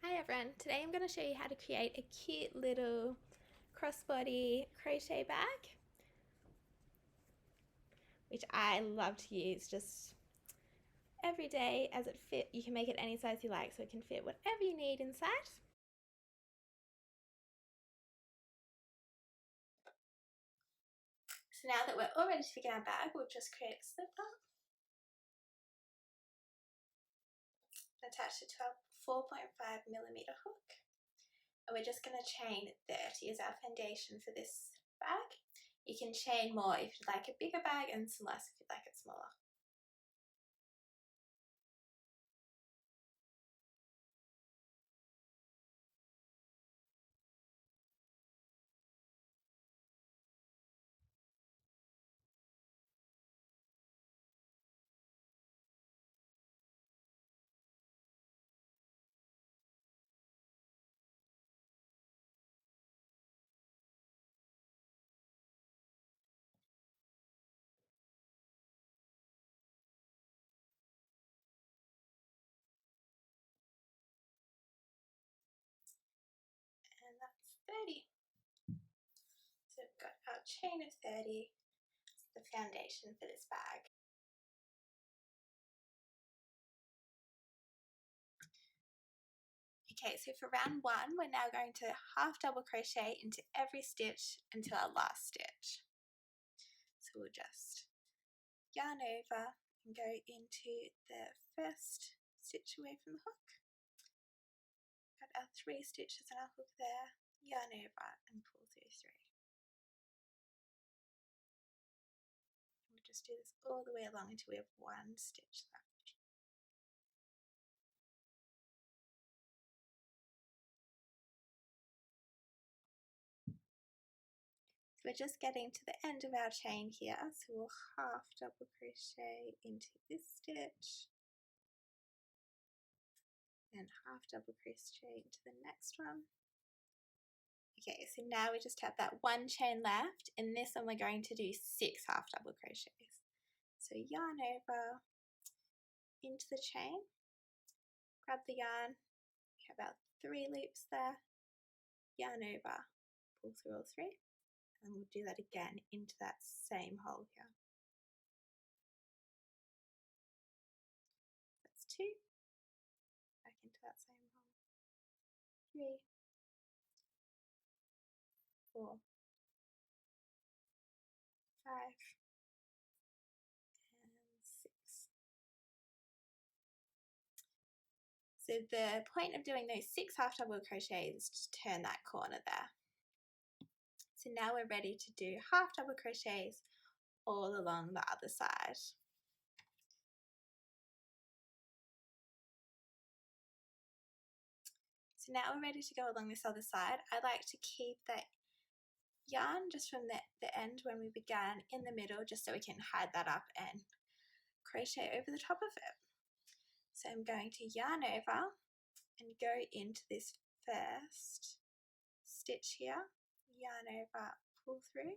Hi everyone, today I'm going to show you how to create a cute little crossbody crochet bag, which I love to use just every day as it fit. You can make it any size you like so it can fit whatever you need inside. So now that we're all ready to begin our bag, we'll just create a slip knot, attach it to our 4.5mm hook, and we're just going to chain 30 as our foundation for this bag. You can chain more if you'd like a bigger bag and some less if you'd like it smaller. And that's 30. So we've got our chain of 30, the foundation for this bag. Okay, so for round 1, we're now going to half double crochet into every stitch until our last stitch. So we'll just yarn over and go into the first stitch away from the hook. Got our 3 stitches in our hook there, yarn over and pull through 3. We'll just do this all the way along until we have 1 stitch left. So we're just getting to the end of our chain here, so we'll half double crochet into this stitch and half double crochet into the next one. Okay, so now we just have that 1 chain left. In this one we're going to do 6 half double crochets. So yarn over into the chain, grab the yarn, we have our 3 loops there, yarn over, pull through all 3, and we'll do that again into that same hole here. That's 2, back into that same hole, 3, 4, 5, and 6. So the point of doing those 6 half double crochets is to turn that corner there. So now we're ready to do half double crochets all along the other side. So now we're ready to go along this other side. I like to keep that yarn just from the end when we began in the middle, just so we can hide that up and crochet over the top of it. So I'm going to yarn over and go into this first stitch here, yarn over, pull through,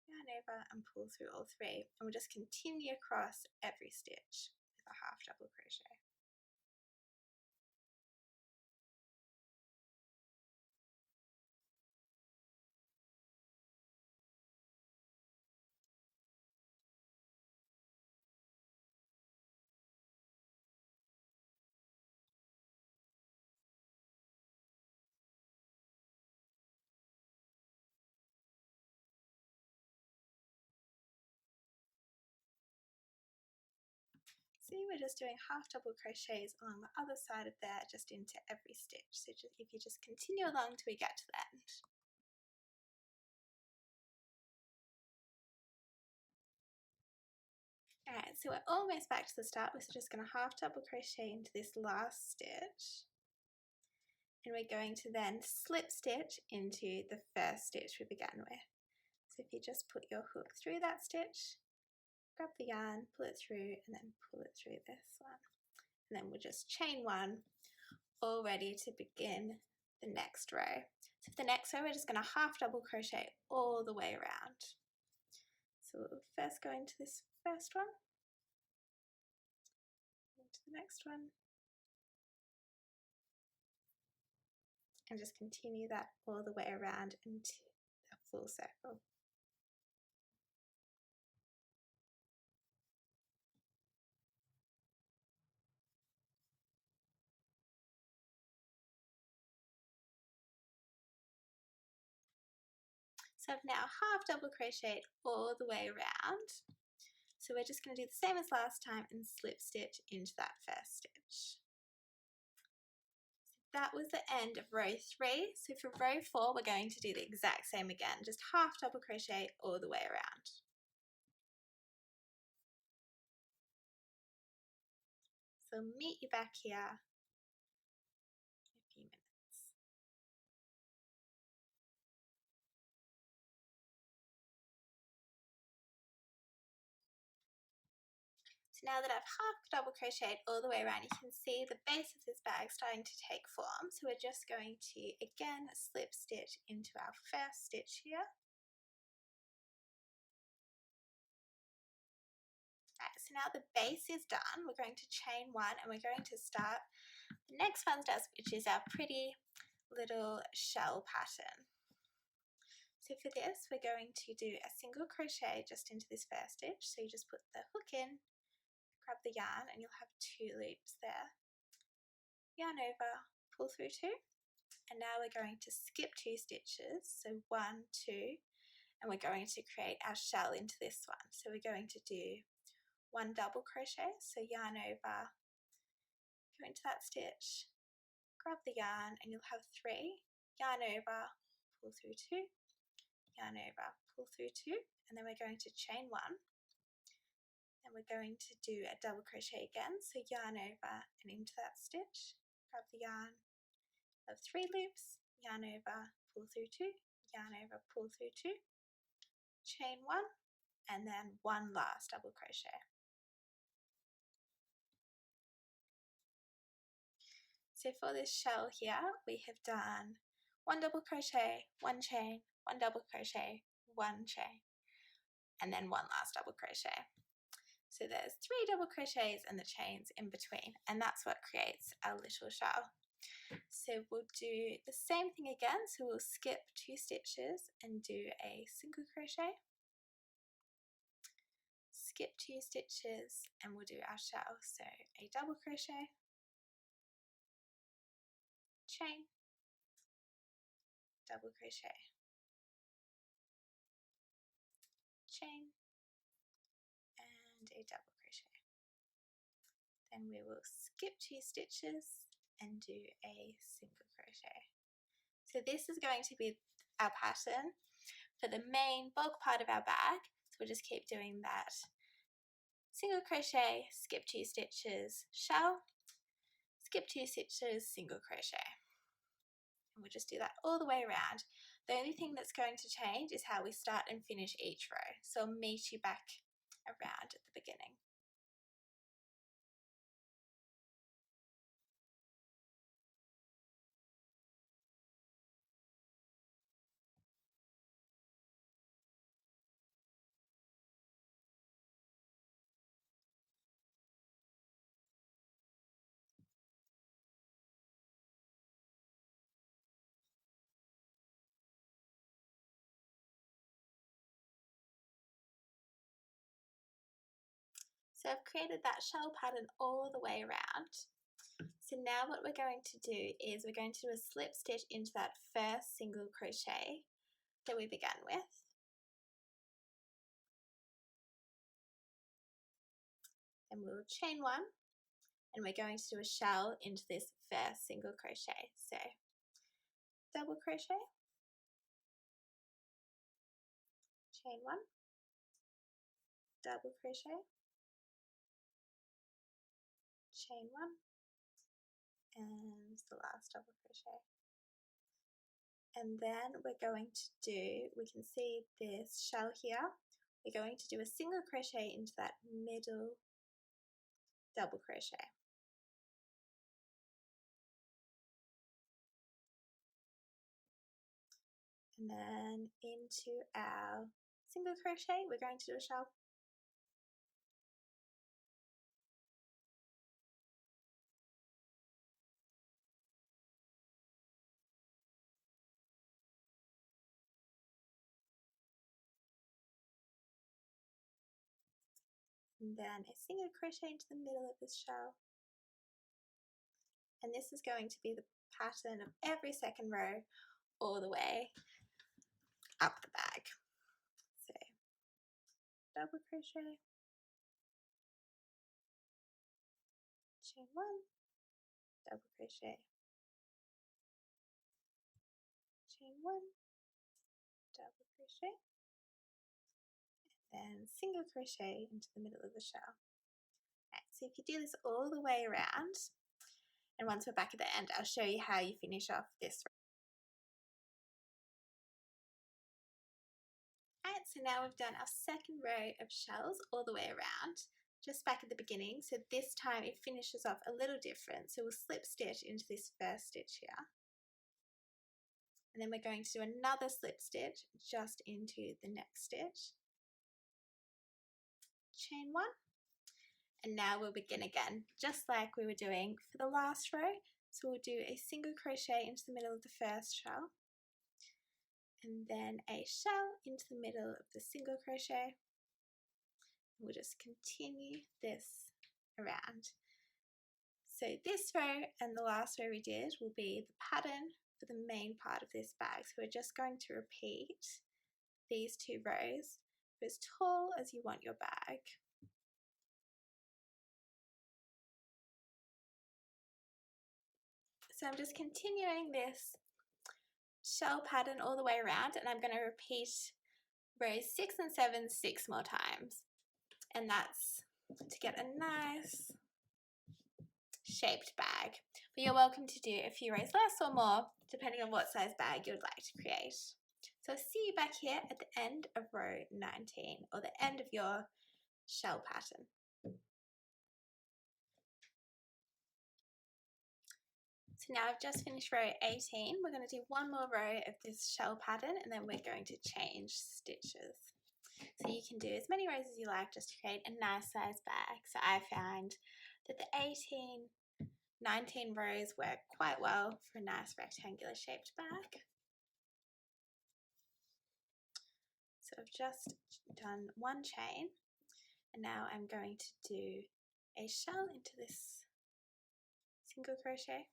yarn over and pull through all 3, and we'll just continue across every stitch with a half double crochet. See, we're just doing half double crochets along the other side of there, just into every stitch. So if you just continue along till we get to the end. Alright, so we're almost back to the start. We're just going to half double crochet into this last stitch. And we're going to then slip stitch into the first stitch we began with. So if you just put your hook through that stitch, grab the yarn, pull it through, and then pull it through this one. And then we'll just chain 1, all ready to begin the next row. So for the next row, we're just going to half double crochet all the way around. So we'll first go into this first one, into the next one, and just continue that all the way around into a full circle. So I've now half double crocheted all the way around. So we're just going to do the same as last time and slip stitch into that first stitch. So that was the end of row 3. So for row 4 we're going to do the exact same again, just half double crochet all the way around. So meet you back here in a few minutes. Now that I've half double crocheted all the way around, you can see the base of this bag starting to take form. So we're just going to again slip stitch into our first stitch here. Right, so now the base is done, we're going to chain 1 and we're going to start the next fun step, which is our pretty little shell pattern. So for this we're going to do a single crochet just into this first stitch. So you just put the hook in, grab the yarn, and you'll have 2 loops there. Yarn over, pull through 2, and now we're going to skip 2 stitches, so 1, 2, and we're going to create our shell into this one. So we're going to do 1 double crochet, so yarn over, go into that stitch, grab the yarn, and you'll have 3, yarn over, pull through 2, yarn over, pull through 2, and then we're going to chain 1. And we're going to do a double crochet again, so yarn over and into that stitch, grab the yarn, of 3 loops, yarn over, pull through 2, yarn over, pull through 2, chain 1, and then 1 last double crochet. So for this shell here, we have done 1 double crochet, 1 chain, 1 double crochet, 1 chain, and then 1 last double crochet. So there's 3 double crochets and the chains in between, and that's what creates our little shell. So we'll do the same thing again, so we'll skip 2 stitches and do a single crochet, skip 2 stitches, and we'll do our shell. So a double crochet, chain, double crochet, chain, and a double crochet. Then we will skip 2 stitches and do a single crochet. So this is going to be our pattern for the main bulk part of our bag. So we'll just keep doing that. Single crochet, skip 2 stitches, shell, skip 2 stitches, single crochet. And we'll just do that all the way around. The only thing that's going to change is how we start and finish each row. So I'll meet you back around at the beginning. So I've created that shell pattern all the way around. So now what we're going to do is we're going to do a slip stitch into that first single crochet that we began with. Then we'll chain 1, and we're going to do a shell into this first single crochet. So double crochet, chain 1, double crochet, chain 1, and the last double crochet. And then we're going to do, we can see this shell here, we're going to do a single crochet into that middle double crochet. And then into our single crochet, we're going to do a shell. and then a single crochet into the middle of this shell, and this is going to be the pattern of every second row all the way up the bag. So double crochet, chain one, double crochet, chain one, double crochet, and then single crochet into the middle of the shell. Okay, so if you do this all the way around, and once we're back at the end, I'll show you how you finish off this row. Alright, so now we've done our second row of shells all the way around, just back at the beginning. So this time it finishes off a little different. So we'll slip stitch into this first stitch here. And then we're going to do another slip stitch just into the next stitch. Chain one. And now we'll begin again, just like we were doing for the last row. So we'll do a single crochet into the middle of the first shell, and then a shell into the middle of the single crochet. We'll just continue this around. So this row and the last row we did will be the pattern for the main part of this bag. So we're just going to repeat these two rows for as tall as you want your bag. So I'm just continuing this shell pattern all the way around, and I'm going to repeat rows 6 and 7 6 more times, and that's to get a nice shaped bag. But you're welcome to do a few rows less or more depending on what size bag you would like to create. So see you back here at the end of row 19, or the end of your shell pattern. So now I've just finished row 18. We're going to do one more row of this shell pattern, and then we're going to change stitches. So you can do as many rows as you like just to create a nice size bag. So I found that the 19 rows work quite well for a nice rectangular shaped bag. So I've just done one chain, and now I'm going to do a shell into this single crochet.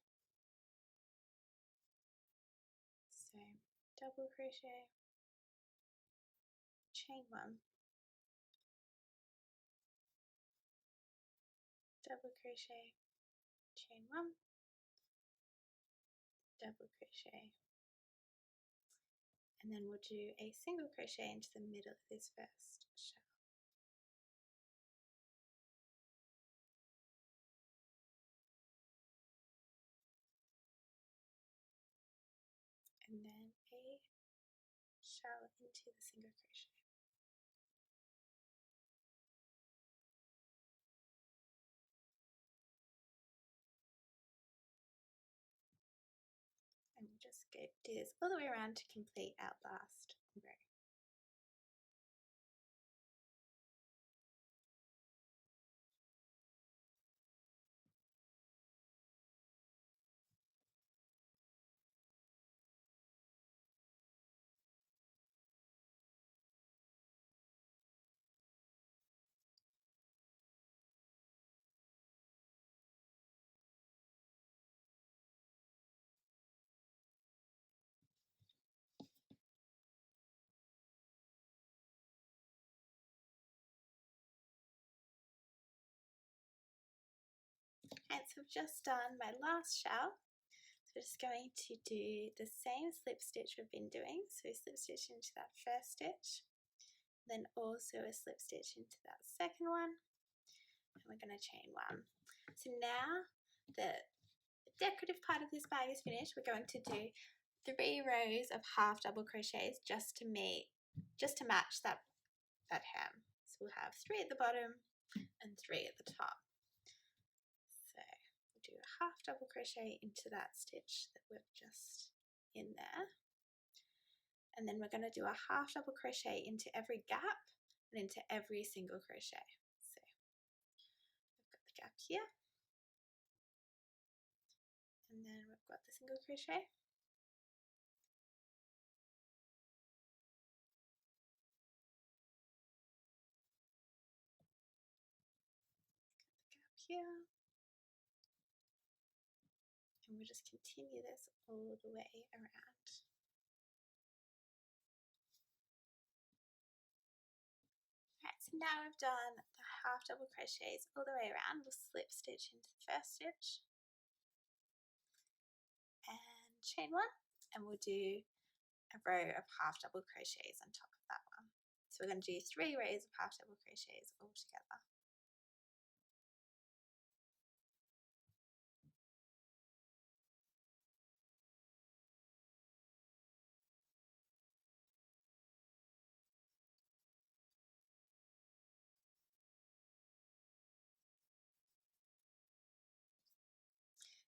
So double crochet, chain one, double crochet, chain one, double crochet, and then we'll do a single crochet into the middle of this first shell. And then a shell into the single crochet. And we'll just do this all the way around to complete our last row. And so I've just done my last shell. So we're just going to do the same slip stitch we've been doing. So slip stitch into that first stitch, then also a slip stitch into that second one, and we're going to chain one. So now the decorative part of this bag is finished. We're going to do 3 rows of half double crochets just to match that hem. So we'll have 3 at the bottom and 3 at the top. So we'll do a half double crochet into that stitch that we're just in there, and then we're going to do a half double crochet into every gap and into every single crochet. So we've got the gap here, and then we've got the single crochet, here. And we'll just continue this all the way around. Right, so now we've done the half double crochets all the way around. We'll slip stitch into the first stitch and chain one, and we'll do a row of half double crochets on top of that one. So we're going to do 3 rows of half double crochets all together.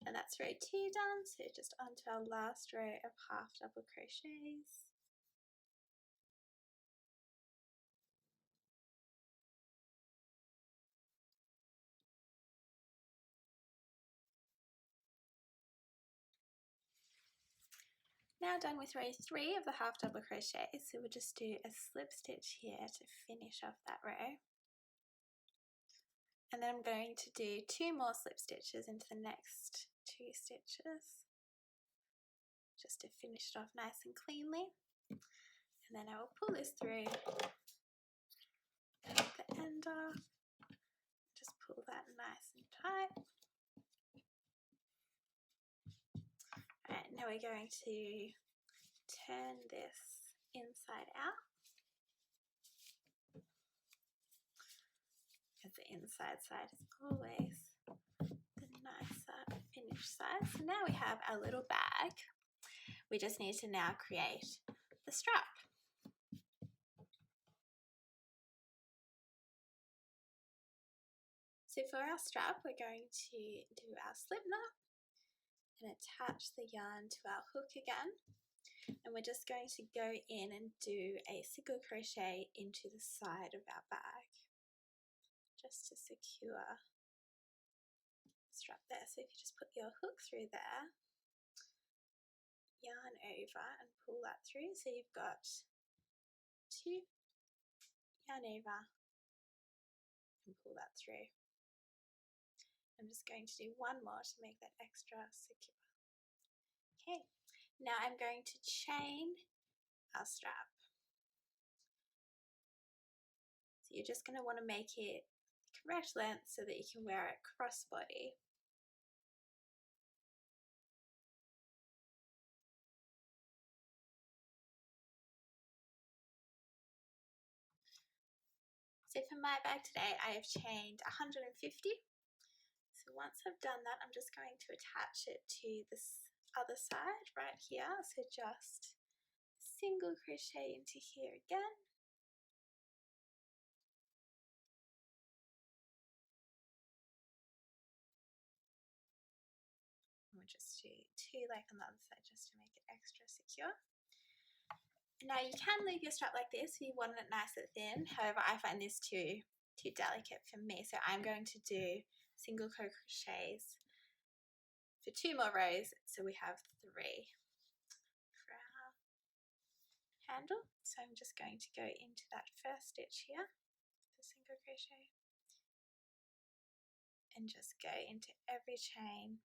And that's row 2 done, so just onto our last row of half double crochets. Now done with row 3 of the half double crochet, so we'll just do a slip stitch here to finish off that row. And then I'm going to do 2 more slip stitches into the next 2 stitches, just to finish it off nice and cleanly. And then I will pull this through, take the end off, just pull that nice and tight. Alright, now we're going to turn this inside out, because the inside side is always the nicer finished side. So now we have our little bag. We just need to now create the strap. So for our strap, we're going to do our slip knot and attach the yarn to our hook again. And we're just going to go in and do a single crochet into the side of our bag, just to secure the strap there. So if you just put your hook through there, yarn over and pull that through, so you've got 2, yarn over and pull that through. I'm just going to do 1 more to make that extra secure. Okay, now I'm going to chain our strap. So you're just going to want to make it the correct length so that you can wear it crossbody. So for my bag today, I have chained 150. So once I've done that, I'm just going to attach it to this other side right here. So just single crochet into here again. And we'll just do 2 like on the other side just to make it extra secure. Now you can leave your strap like this if you want it nice and thin. However, I find this too delicate for me, so I'm going to do single crochets for 2 more rows, so we have 3 for our handle. So I'm just going to go into that first stitch here, the single crochet, and just go into every chain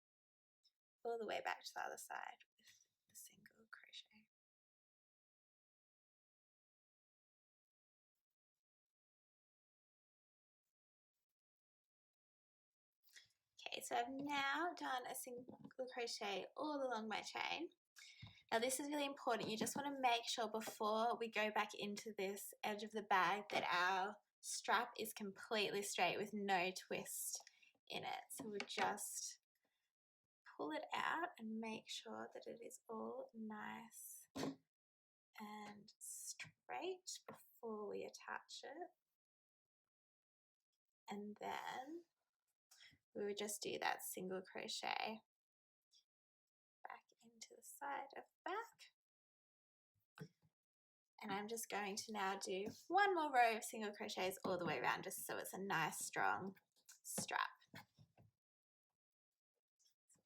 all the way back to the other side with the single crochet. Okay, so I've now done a single crochet all along my chain. Now this is really important. You just want to make sure before we go back into this edge of the bag that our strap is completely straight with no twist in it. So we'll just pull it out and make sure that it is all nice and straight before we attach it. And then we would just do that single crochet back into the side of the back. And I'm just going to now do 1 more row of single crochets all the way around, just so it's a nice strong strap. So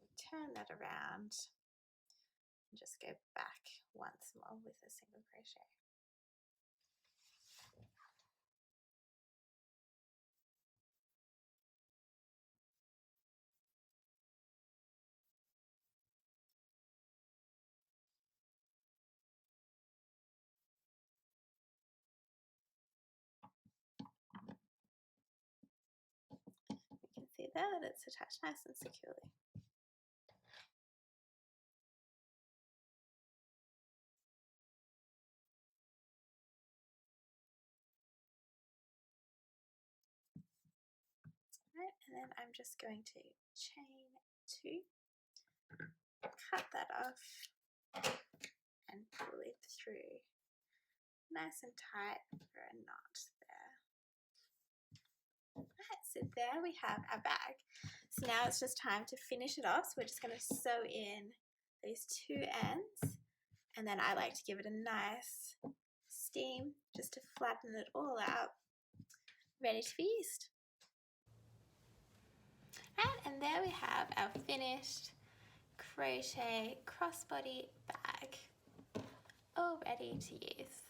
we'll turn that around and just go back once more with a single crochet. there that it's attached nice and securely. Right, and then I'm just going to chain 2, cut that off and pull it through nice and tight for a knot there. Right, so there we have our bag. So now it's just time to finish it off. So we're just going to sew in these 2 ends, and then I like to give it a nice steam just to flatten it all out, ready to be used. Right, and there we have our finished crochet crossbody bag, all ready to use.